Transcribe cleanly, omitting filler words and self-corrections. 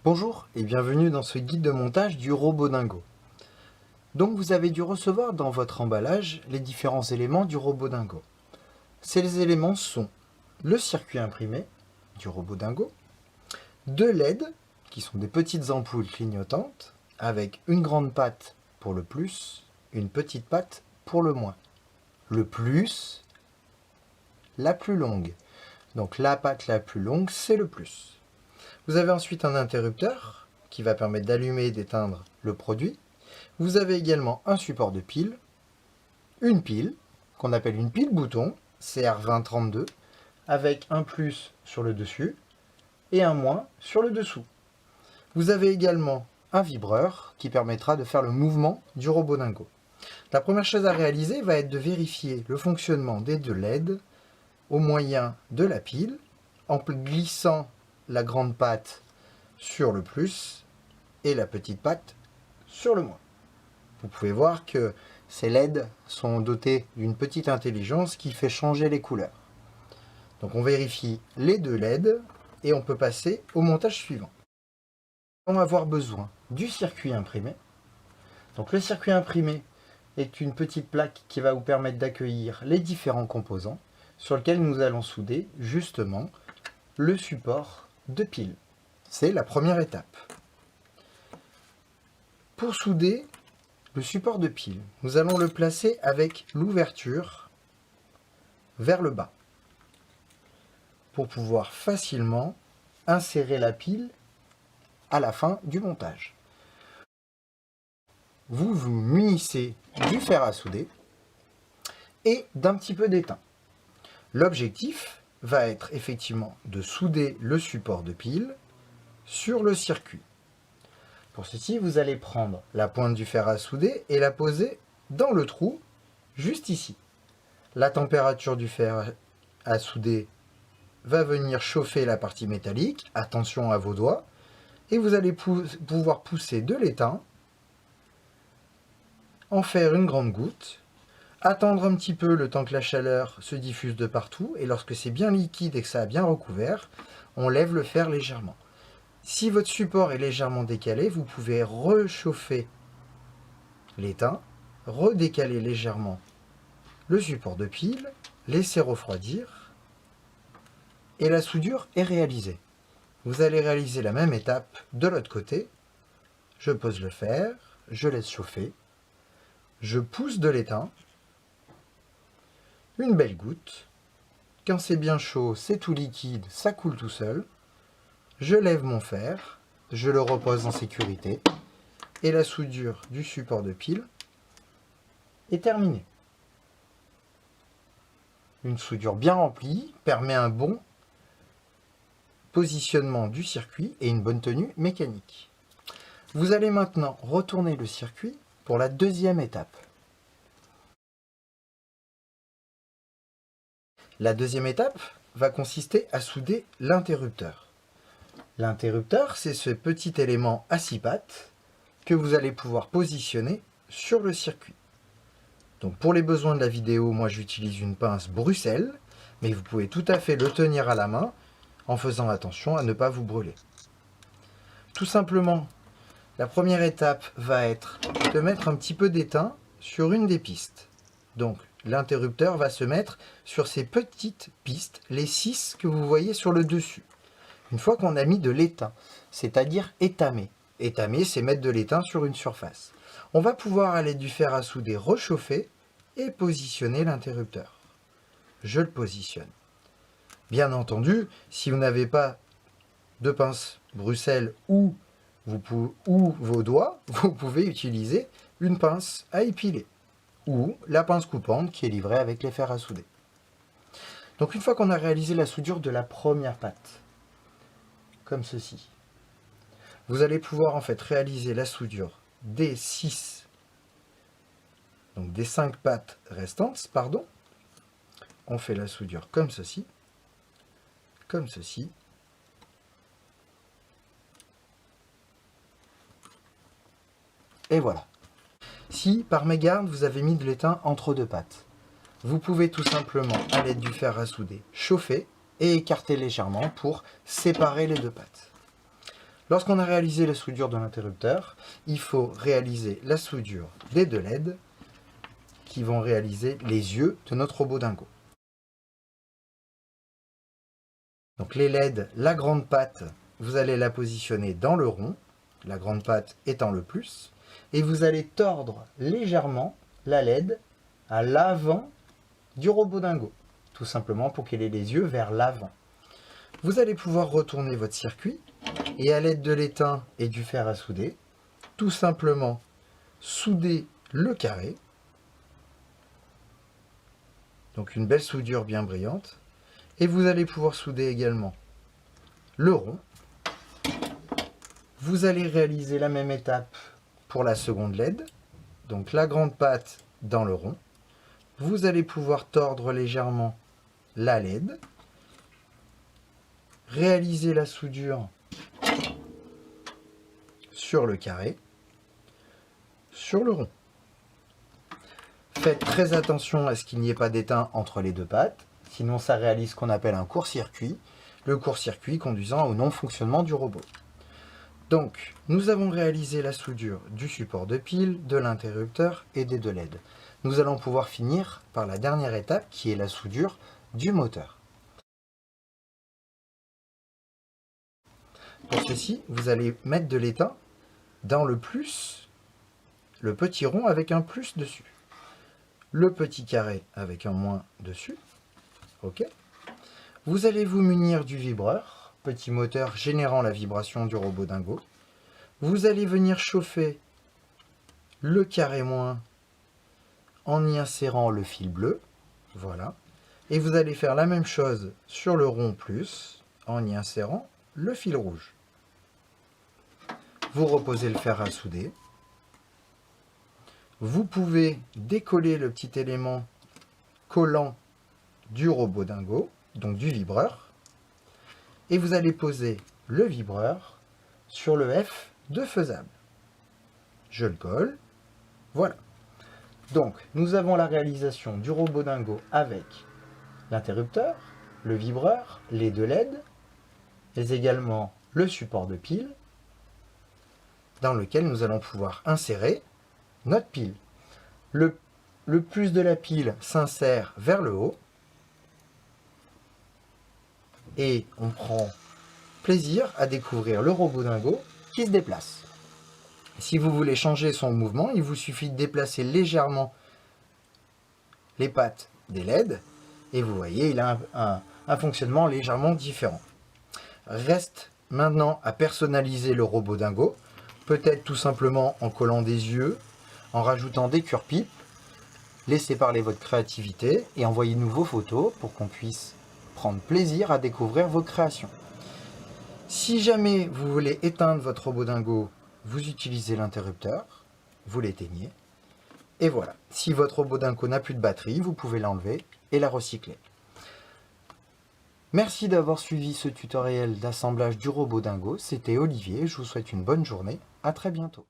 Bonjour et bienvenue dans ce guide de montage du robot dingo. Donc vous avez dû recevoir dans votre emballage les différents éléments du robot dingo. Ces éléments sont le circuit imprimé du robot dingo, deux LED qui sont des petites ampoules clignotantes avec une grande patte pour le plus, une petite patte pour le moins. Le plus, la plus longue. Donc la patte la plus longue, c'est le plus. Vous avez ensuite un interrupteur qui va permettre d'allumer et d'éteindre le produit. Vous avez également un support de pile, une pile qu'on appelle une pile bouton CR2032 avec un plus sur le dessus et un moins sur le dessous. Vous avez également un vibreur qui permettra de faire le mouvement du robot dingo. La première chose à réaliser va être de vérifier le fonctionnement des deux LED au moyen de la pile en glissant la grande patte sur le plus et la petite patte sur le moins. Vous pouvez voir que ces LED sont dotés d'une petite intelligence qui fait changer les couleurs. Donc on vérifie les deux LED et on peut passer au montage suivant. On va avoir besoin du circuit imprimé. Donc le circuit imprimé est une petite plaque qui va vous permettre d'accueillir les différents composants sur lesquels nous allons souder justement le support de pile. C'est la première étape. Pour souder le support de pile, nous allons le placer avec l'ouverture vers le bas pour pouvoir facilement insérer la pile à la fin du montage. Vous vous munissez du fer à souder et d'un petit peu d'étain. L'objectif va être effectivement de souder le support de pile sur le circuit. Pour ceci, vous allez prendre la pointe du fer à souder et la poser dans le trou, juste ici. La température du fer à souder va venir chauffer la partie métallique, attention à vos doigts, et vous allez pouvoir pousser de l'étain, en faire une grande goutte, attendre un petit peu le temps que la chaleur se diffuse de partout, et lorsque c'est bien liquide et que ça a bien recouvert, on lève le fer légèrement. Si votre support est légèrement décalé, vous pouvez rechauffer l'étain, redécaler légèrement le support de pile, laisser refroidir, et la soudure est réalisée. Vous allez réaliser la même étape de l'autre côté. Je pose le fer, je laisse chauffer, je pousse de l'étain, une belle goutte. Quand c'est bien chaud, c'est tout liquide, ça coule tout seul. Je lève mon fer, je le repose en sécurité et la soudure du support de pile est terminée. Une soudure bien remplie permet un bon positionnement du circuit et une bonne tenue mécanique. Vous allez maintenant retourner le circuit pour la deuxième étape. La deuxième étape va consister à souder l'interrupteur. L'interrupteur, c'est ce petit élément à 6 pattes que vous allez pouvoir positionner sur le circuit. Donc pour les besoins de la vidéo, moi j'utilise une pince Bruxelles, mais vous pouvez tout à fait le tenir à la main en faisant attention à ne pas vous brûler. Tout simplement, la première étape va être de mettre un petit peu d'étain sur une des pistes. Donc l'interrupteur va se mettre sur ces petites pistes, les 6 que vous voyez sur le dessus. Une fois qu'on a mis de l'étain, c'est-à-dire étamer. Étamer, c'est mettre de l'étain sur une surface. On va pouvoir, à l'aide du fer à souder, réchauffer et positionner l'interrupteur. Je le positionne. Bien entendu, si vous n'avez pas de pince Bruxelles ou vos doigts, vous pouvez utiliser une pince à épiler ou la pince coupante qui est livrée avec les fers à souder. Donc une fois qu'on a réalisé la soudure de la première patte, comme ceci, vous allez pouvoir en fait réaliser la soudure des 6, donc des 5 pattes restantes, pardon. On fait la soudure comme ceci, et voilà. Si par mégarde vous avez mis de l'étain entre deux pattes, vous pouvez tout simplement, à l'aide du fer à souder, chauffer et écarter légèrement pour séparer les deux pattes. Lorsqu'on a réalisé la soudure de l'interrupteur, il faut réaliser la soudure des 2 LED qui vont réaliser les yeux de notre robot dingo. Donc les LED, la grande patte, vous allez la positionner dans le rond, la grande patte étant le plus, et vous allez tordre légèrement la LED à l'avant du robot dingo, tout simplement pour qu'elle ait les yeux vers l'avant. Vous allez pouvoir retourner votre circuit et à l'aide de l'étain et du fer à souder, tout simplement souder le carré. Donc une belle soudure bien brillante. Et vous allez pouvoir souder également le rond. Vous allez réaliser la même étape pour la seconde LED. Donc la grande patte dans le rond. Vous allez pouvoir tordre légèrement la LED. Réaliser la soudure sur le carré, sur le rond. Faites très attention à ce qu'il n'y ait pas d'étain entre les 2 pattes. Sinon, ça réalise ce qu'on appelle un court-circuit, le court-circuit conduisant au non-fonctionnement du robot. Donc, nous avons réalisé la soudure du support de pile, de l'interrupteur et des 2 LED. Nous allons pouvoir finir par la dernière étape qui est la soudure du moteur. Pour ceci, vous allez mettre de l'étain dans le plus, le petit rond avec un plus dessus, le petit carré avec un moins dessus. Ok. Vous allez vous munir du vibreur, petit moteur générant la vibration du robot dingo. Vous allez venir chauffer le carré moins en y insérant le fil bleu. Voilà. Et vous allez faire la même chose sur le rond plus en y insérant le fil rouge. Vous reposez le fer à souder. Vous pouvez décoller le petit élément collant du robot dingo, donc du vibreur, et vous allez poser le vibreur sur le F de faisable. Je le colle, voilà. Donc, nous avons la réalisation du robot dingo avec l'interrupteur, le vibreur, les 2 LED, mais également le support de pile, dans lequel nous allons pouvoir insérer notre pile. Le plus de la pile s'insère vers le haut, et on prend plaisir à découvrir le robot dingo qui se déplace. Si vous voulez changer son mouvement, il vous suffit de déplacer légèrement les pattes des LED et vous voyez, il a un fonctionnement légèrement différent. Reste maintenant à personnaliser le robot dingo, peut-être tout simplement en collant des yeux, en rajoutant des cure-pipes. Laissez parler votre créativité et envoyez-nous vos photos pour qu'on puisse prendre plaisir à découvrir vos créations. Si jamais vous voulez éteindre votre robot dingo, vous utilisez l'interrupteur, vous l'éteignez, et voilà. Si votre robot dingo n'a plus de batterie, vous pouvez l'enlever et la recycler. Merci d'avoir suivi ce tutoriel d'assemblage du robot dingo. C'était Olivier, je vous souhaite une bonne journée, à très bientôt.